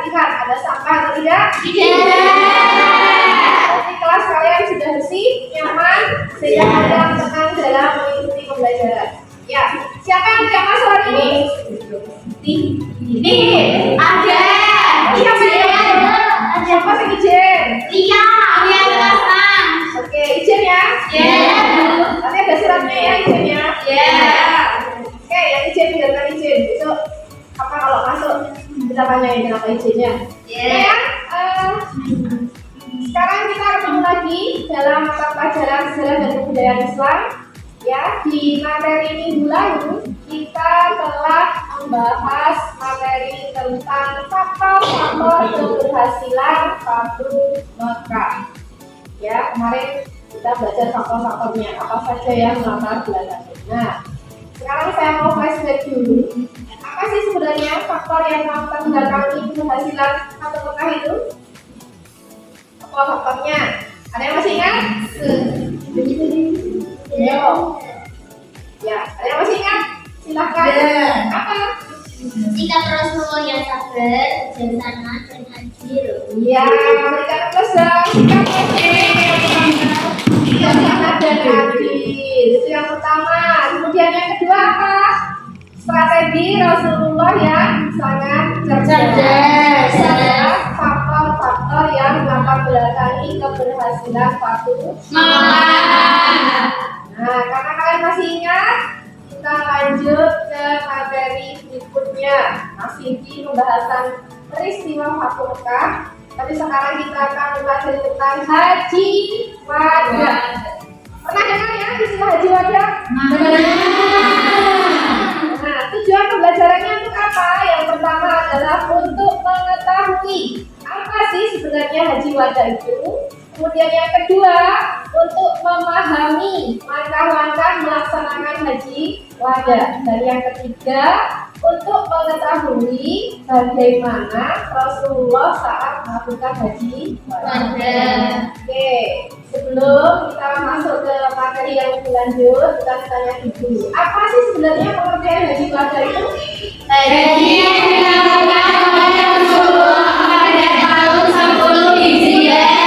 lihat ada sampah atau tidak? Tidak. Berarti kelas kalian sudah bersih, nyaman, sehingga kalian tenang dalam mengikuti pembelajaran. Ya, siapa yang tidak masuk hari ini? Ini ada. Siapa yang siapa yang izin? Ria. Ria Kelasang. Oke, izin ya. Ya. Nanti ada suratnya ya izinnya. Ya. Oke, yang izin biarkan izin. Besok apa kalau masuk kita tanyain kenapa izinnya. Ya. Sekarang kita ketemu lagi dalam mata pelajaran sejarah dan kebudayaan Islam. Ya, di materi minggu lalu kita telah membahas materi tentang faktor-faktor keberhasilan Fatu Mekah. Ya, kemarin kita belajar faktor-faktornya apa saja yang melatar belakangi. Nah, sekarang saya mau flashback dulu. Apa sih sebenarnya faktor yang melatar belakangi keberhasilan Fatu Mekah itu? Apa faktornya? Ada yang masih ingat? Yo. Ya, ada yang masih ingat? Silakan. Apa? Sikap Rasulullah yang sabar, bijaksana dan adil. Ya, berikan plus dong. Bijaksana dan adil. Itu yang pertama. Kemudian yang kedua apa? Strategi Rasulullah yang sangat cerdas. Faktor-faktor yang melatar belakangi keberhasilan Fatu Mekah. Nah, karena kalian masih ingat, kita lanjut ke materi berikutnya. Masih di pembahasan peristiwa Fatu Mekah. Tapi sekarang kita akan belajar tentang haji wada. Pernah dengar ya istilah haji wada? Nah, tujuan pembelajarannya untuk apa? Yang pertama adalah untuk mengetahui apa sih sebenarnya haji wada itu. Kemudian yang kedua, untuk memahami langkah-langkah melaksanakan haji wada. Dan yang ketiga, untuk mengetahui bagaimana Rasulullah saat melakukan haji wada. Oke, sebelum kita masuk ke materi yang lebih lanjut, kita tanya dulu. Apa sih sebenarnya pengertian haji wada itu? Haji yang dilakukan oleh Rasulullah pada tahun 10 Hijriah.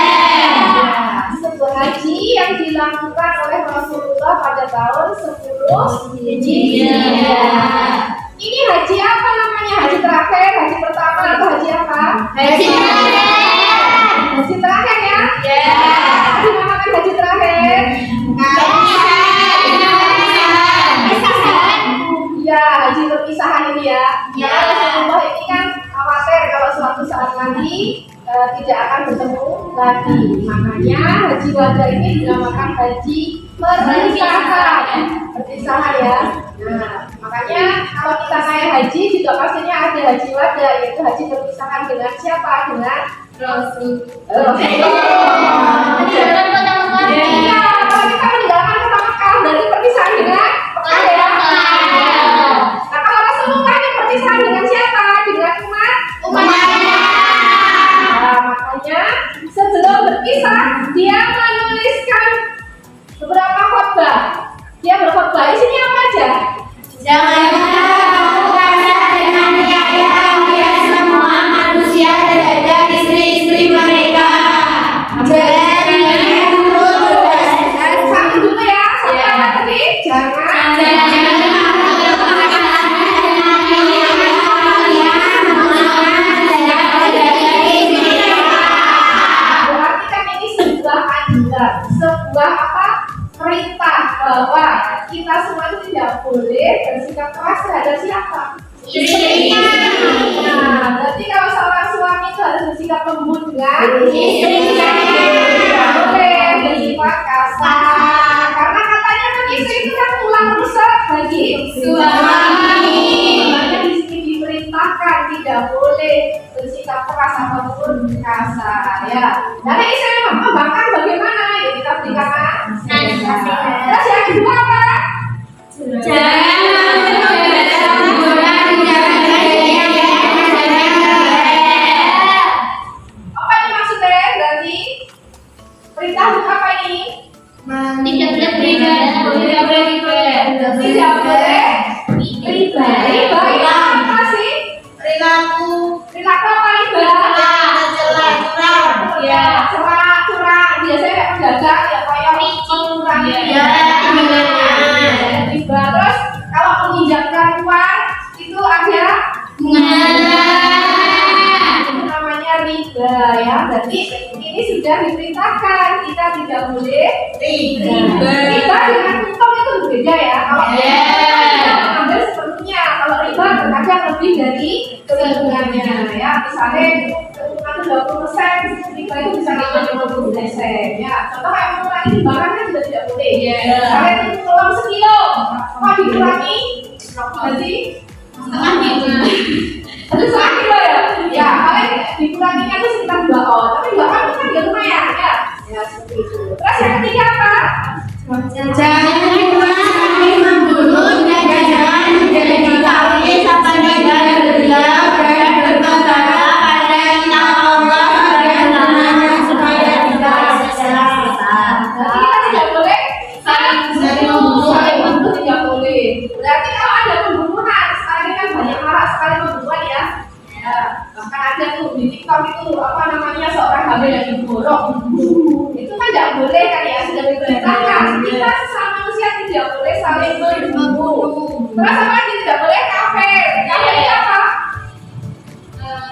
Sebuah haji yang dilakukan oleh Rasulullah pada tahun 10 Hijriah. Ini haji apa namanya? Haji terakhir, haji pertama, atau haji apa? Haji terakhir. Haji terakhir ya? Ya. Di mana kan haji terakhir? Ya, haji perpisahan ini ya. Ya. Rasulullah ini kan khawatir kalau suatu saat nanti tidak akan bertemu lagi. Makanya haji wada ini dinamakan haji perpisahan. Perpisahan ya. Nah, makanya kalau kita naik haji juga pastinya ada haji wada, yaitu haji perpisahan dengan siapa? Dengan Rasulullah. Iya, kalau kita meninggalkan kota Mekah berarti perpisahan dengan Mekah ya. Nah, kalau Rasulullah ini perpisahan dengan siapa? Dengan umatnya. Nah, makanya sebelum berpisah dia menuliskan beberapa khotbah. Dia berkhotbah, isinya apa aja? Jangan puasa dengan niat biar semua manusia terhadap istri-istri mereka. Jangan Satu dulu ya, satu apa tadi? Jangan. Berarti kan ini sebuah anjuran, sebuah apa? Perintah bahwa kita semua itu tidak boleh bersikap keras terhadap siapa? Istrinya. Nah, berarti kalau seorang suami itu harus bersikap lembut dengan Istrinya. tidak boleh bersifat kasar. Karena katanya kan istri itu kan tulang rusuk bagi Suami. Makanya di sini diperintahkan tidak boleh bersikap keras ataupun kasar ya. Dan istri membangkang bagaimana? Ya kita berikan nasihat. Terus yang kedua apa? Jangan menggunakan hiburan di jalan raya yang Apa ini maksudnya? Berarti perintah untuk apa ini? tidak boleh beribadah. Tidak boleh ibadah. Tidak boleh ibadah. Ibadah apa sih? Perilaku Perilaku apa riba? Ya, curang. Biasanya kayak pedagang ya kayak mengurangi riba. Terus kalau meminjamkan uang itu ada bunga. Itu namanya riba ya. Berarti ini sudah diperintahkan kita tidak boleh riba. Riba dengan untung itu berbeda ya. Kalau kita mengambil sepenuhnya, kalau riba terkadang lebih dari keuntungannya ya. Misalnya keuntungan 20%, riba itu bisa nambah 50% ya. Contoh kayak mengurangi timbangan kan sudah tidak boleh. Misalnya itu uang sekilo, kok dikurangi berarti setengah kilo. Itu setengah kilo ya? Ya, paling dikuranginya itu sekitar 2 on. Tapi 2 on itu kan juga lumayan ya. Ya seperti itu. Terus yang ketiga apa? Jangan lupa sampai membunuh dan jangan menjadi kali sampai tidak bergelap dan berkata pada kita Allah dan tanah supaya tidak bersalah. Jadi kita tidak boleh saling membunuh tidak boleh. Berarti kalau ada pembunuhan, sekarang ini kan banyak marak sekali pembunuhan ya. Ya, bahkan ada tuh di TikTok itu apa namanya seorang hamil yang diborong. Itu kan tidak boleh kan ya, sudah diperintahkan. Kita sesama manusia tidak boleh saling membunuh. Terus apa lagi tidak boleh kafir? Kafir itu apa?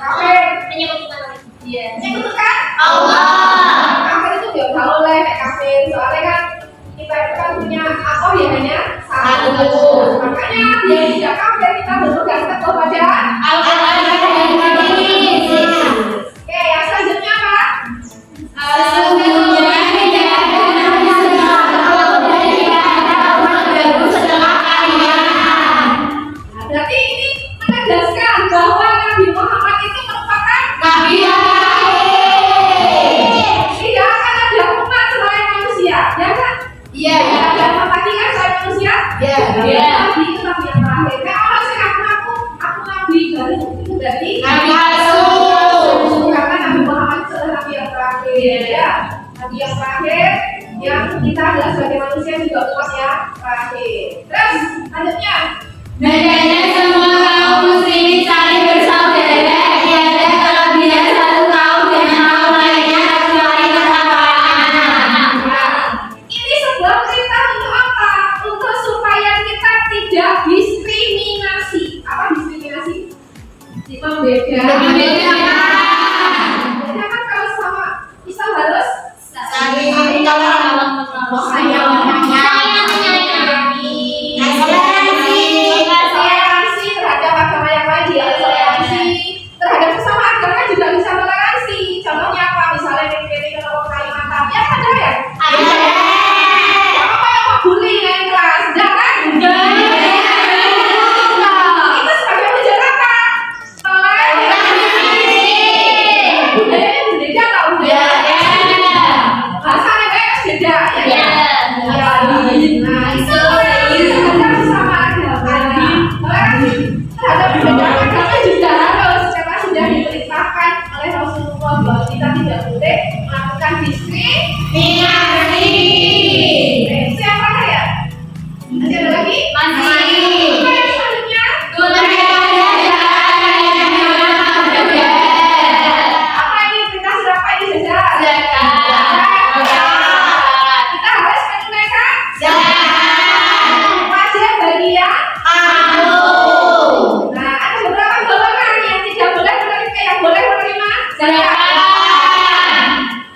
Kafir menyekutukan Allah. Kafir itu tidak boleh kayak kafir. Soalnya kan kita itu kan punya Allah ya hanya satu. Makanya dia tidak kafir kita berpegang teguh pada Al-Quran dan Hadis. Oke, yang selanjutnya apa? Sesungguhnya tidak ada nabi setelah Allah dan tidak ada umat baru setelah kalian. Nah, berarti ini menegaskan bahwa Nabi Muhammad itu merupakan Nabi yang terakhir. tidak akan ada umat selain manusia, ya kan? Iya. Tidak ada umat lagi kan selain manusia? Iya. Nabi itu Nabi yang terakhir. Nah, orang sih aku Nabi baru itu berarti Nabi palsu. karena Nabi Muhammad itu adalah Nabi yang terakhir, ya. Nabi yang terakhir yang kita adalah sebagai manusia juga umat yang terakhir. Terus lanjutnya. Hendaknya semua kaum muslimin saling bersaudara, tiada kelebihan satu kaum dengan kaum lainnya kecuali ketakwaan. Ini sebuah perintah untuk apa? Untuk supaya kita tidak diskriminasi. Apa diskriminasi? Membedakan. Jadi kan kalau sama Islam harus Saling menolong, toleransi terhadap agama yang lain, dia toleransi terhadap sesama agama juga bisa toleransi. Contohnya apa? Misalnya ini kalau Kalimantan, ya ada ya? Apa yang mau bully naik kelas? Jangan. Itu sebagai ujian apa? Budayanya berbeda tau? Bahasanya kayak beda ya. Nah, itu terhadap sesama agama. Terhadap perbedaan agama juga harus karena sudah diperintahkan oleh Rasulullah bahwa kita tidak boleh melakukan diskriminasi. Siapa ya? Masih ada lagi? Apa yang selanjutnya? Apa ini perintah sudah apa ini saja? Kita harus menunaikan wajib bagi yang nah, ada beberapa golongan yang tidak boleh menerima, yang boleh menerima zakat.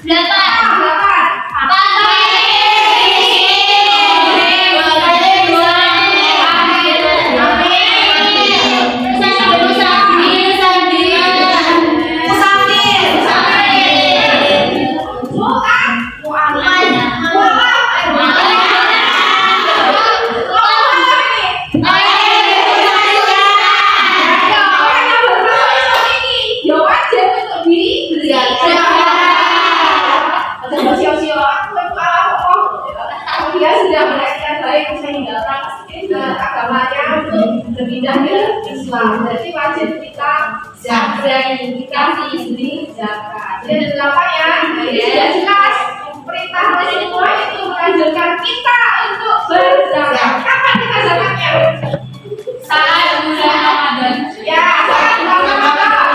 Delapan. Dia sudah belajar baik meninggalkan agamanya untuk berpindah ke Islam. Jadi wajib kita zakat, kita sendiri zakat. Jadi delapan ya. Jadi sudah jelas perintah Rasulullah itu menganjurkan kita untuk berzakat. Kapan kita zakatnya? Saat bulan Ramadan. Ya, saat bulan Ramadan.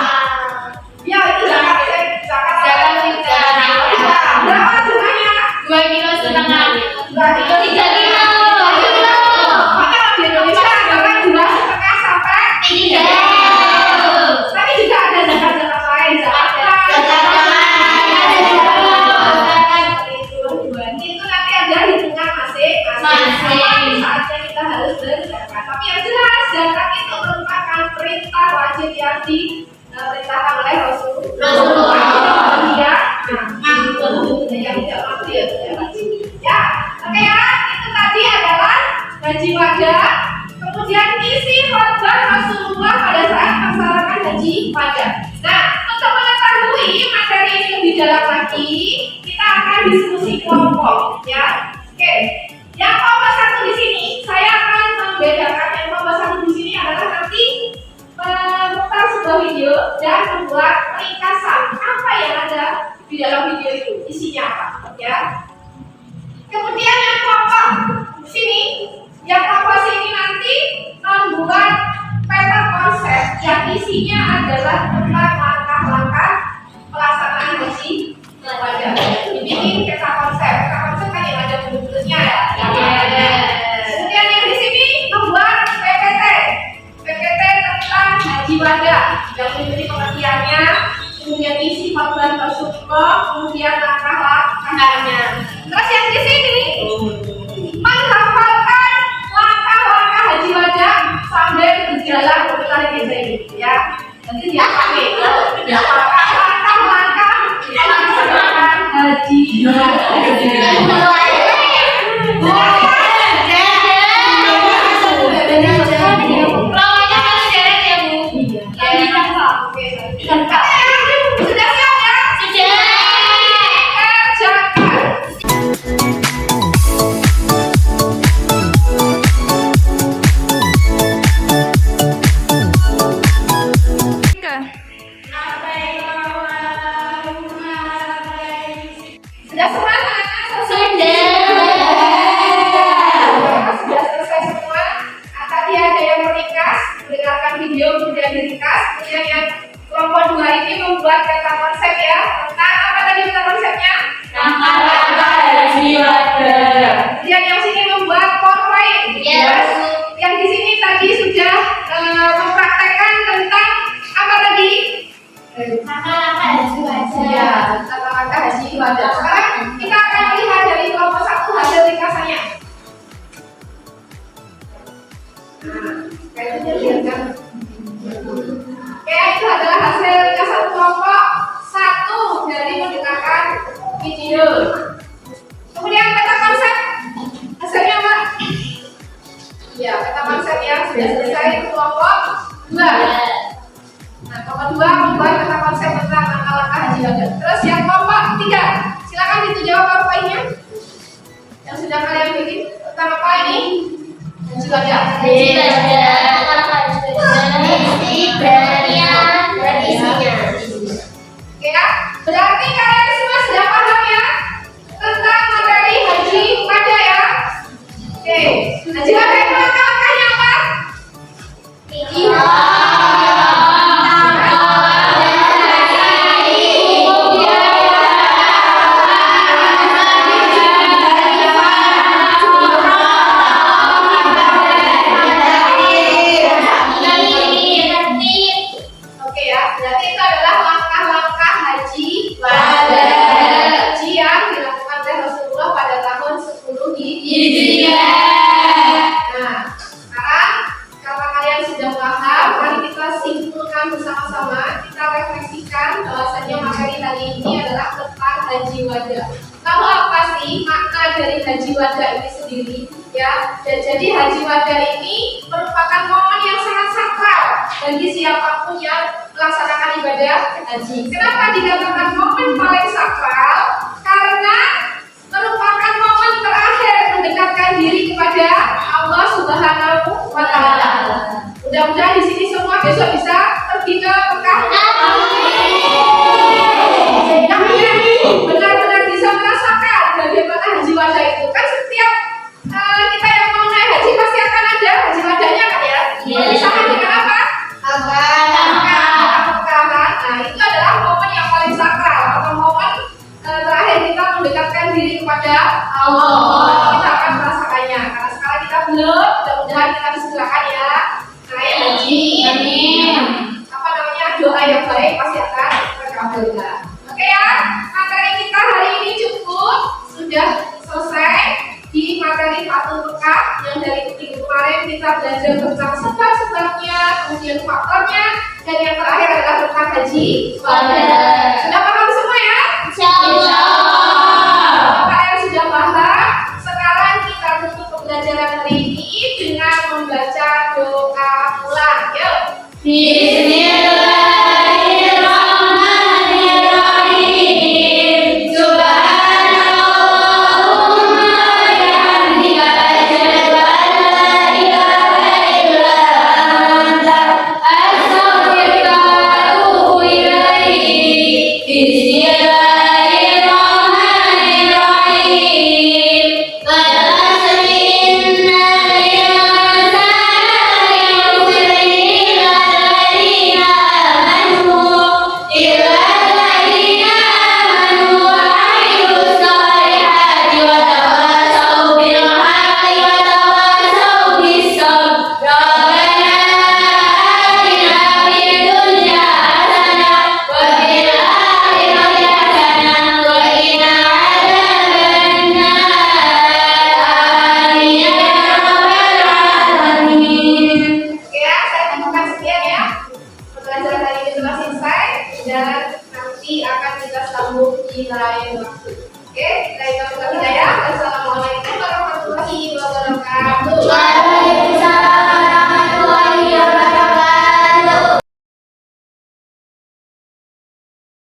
diperintahkan oleh Rasulullah. Ya, yang tidak mampu ya. Ya, oke ya, itu tadi adalah haji wada. Kemudian isi khotbah Rasulullah pada saat melaksanakan haji wada. Nah, untuk mengetahui materi ini lebih dalam lagi, kita akan diskusi kelompok, ya. Oke, yang kelompok satu di sini, saya akan membedakan yang kelompok satu di sini adalah nanti memutar sebuah video dan membuat ringkasan apa yang ada di dalam video itu, isinya apa, ya. Kemudian yang kelompok sini, nanti membuat peta konsep yang isinya adalah tentang langkah-langkah pelaksanaan haji wada. Dibikin peta konsep kan yang ada buku-bukunya ya. Kemudian yang di sini membuat PPT tentang haji wada yang meliputi pengertiannya, kemudian isi khotbah Rasulullah, kemudian langkah-langkahnya. Terus yang di sini menghafalkan langkah-langkah haji wada sambil berjalan memutar desa ini, ya. Nanti dia pakai langkah-langkah pelaksanaan haji wada. Sudah siap ya? Kerjakan. Sudah semangat? Sudah selesai semua. Tadi ada yang meringkas, mendengarkan video kemudian diringkas. Kemudian yang kelompok 2 ini membuat peta konsep ya tentang apa tadi peta konsepnya? Langkah-langkah haji wada. Kemudian yang sini membuat PowerPoint. Yes. Yang di sini tadi sudah mempraktekkan tentang apa tadi? Langkah-langkah haji wada. Ya, langkah-langkah haji wada. Sekarang kita akan melihat dari kelompok 1 hasil ringkasannya. Nah, kayaknya lihat kan? Oke, itu adalah hasil ringkasan kelompok 1 dari menggunakan video. Kemudian peta konsep hasilnya apa? Ya, peta konsep ya sudah selesai kelompok 2. Nah, kelompok 2 membuat peta konsep tentang langkah-langkah haji wada. Terus yang kelompok 3, silakan dijawab PowerPoint-nya yang sudah kalian bikin tentang apa ini? Haji wada. Haji wada. Dan isinya. Oke ya, berarti kalian semua sudah paham ya tentang materi haji wada ya. Oke, haji wada itu langkah-langkahnya apa? Oke ya, berarti itu adalah langkah-langkah haji wada. Haji yang dilakukan oleh Rasulullah pada tahun 10 Hijriah. Nah, sekarang karena kalian sudah paham, mari kita simpulkan bersama-sama, kita refleksikan bahwasanya materi hari ini adalah tentang haji wada. Lalu apa sih makna dari haji wada ini sendiri? Ya, dan jadi haji wada ini merupakan momen yang sangat sakral bagi siapapun yang melaksanakan ibadah haji. Kenapa dikatakan momen paling sakral? Karena merupakan momen terakhir mendekatkan diri kepada Allah Subhanahu wa Ta'ala. Mudah-mudahan di sini semua besok bisa pergi ke Mekah. Yang benar-benar bisa merasakan bagaimana haji wada itu. Kan setiap kita yang mau naik haji pasti akan ada haji wadanya kan ya? Bersama dengan apa? Nah, itu adalah momen yang paling sakral atau momen terakhir kita mendekatkan diri kepada Allah. Kita akan merasakannya. Karena sekarang kita belum, mudah-mudahan kita disegerakan ya. Naik haji. Apa namanya? Doa yang baik pasti akan terkabulkan. Oke ya, materi kita hari ini cukup, sudah selesai di materi Fathul Mekah yang dari Kemarin kita belajar tentang sebab-sebabnya, kemudian faktornya, dan yang terakhir adalah tentang haji. Sudah paham